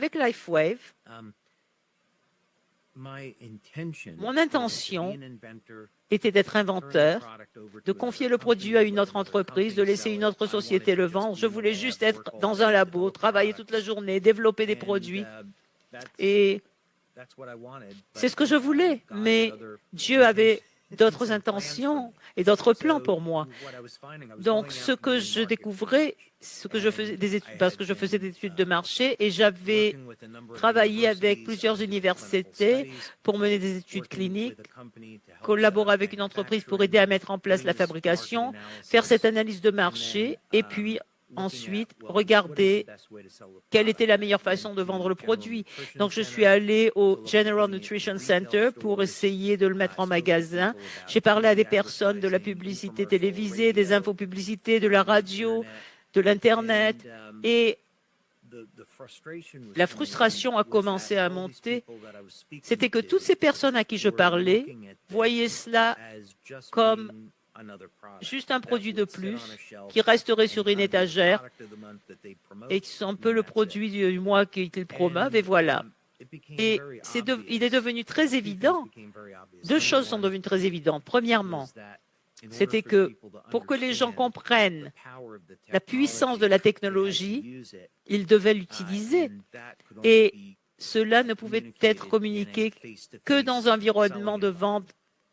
Avec LifeWave, mon intention était d'être inventeur, de confier le produit à une autre entreprise, de laisser une autre société le vendre. Je voulais juste être dans un labo, travailler toute la journée, développer des produits. Et c'est ce que je voulais. Mais Dieu avait d'autres intentions et d'autres plans pour moi. Donc, ce que je découvrais, ce que je faisais des études, parce que je faisais des études de marché et j'avais travaillé avec plusieurs universités pour mener des études cliniques, collaborer avec une entreprise pour aider à mettre en place la fabrication, faire cette analyse de marché et puis ensuite regarder quelle était la meilleure façon de vendre le produit. Donc, je suis allé au General Nutrition Center pour essayer de le mettre en magasin. J'ai parlé à des personnes de la publicité télévisée, des infopublicités, de la radio, de l'Internet. Et la frustration a commencé à monter. C'était que toutes ces personnes à qui je parlais voyaient cela comme juste un produit de plus qui resterait sur une étagère et qui sont un peu le produit du mois qu'ils promeuvent, et voilà. Et il est devenu très évident, deux choses sont devenues très évidentes. Premièrement, c'était que pour que les gens comprennent la puissance de la technologie, ils devaient l'utiliser. Et cela ne pouvait être communiqué que dans un environnement de vente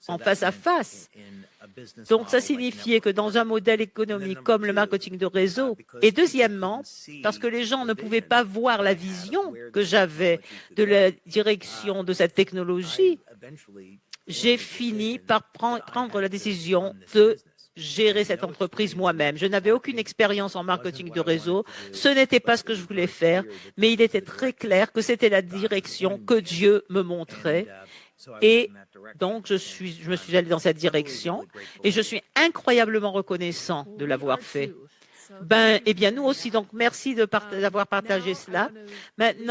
en face à face. Donc, ça signifiait que dans un modèle économique comme le marketing de réseau, et deuxièmement, parce que les gens ne pouvaient pas voir la vision que j'avais de la direction de cette technologie, j'ai fini par prendre la décision de gérer cette entreprise moi-même. Je n'avais aucune expérience en marketing de réseau. Ce n'était pas ce que je voulais faire, mais il était très clair que c'était la direction que Dieu me montrait. Et donc, je me suis allé dans cette direction et je suis incroyablement reconnaissant de l'avoir fait. Eh bien, nous aussi, donc merci d'avoir partagé cela. Maintenant,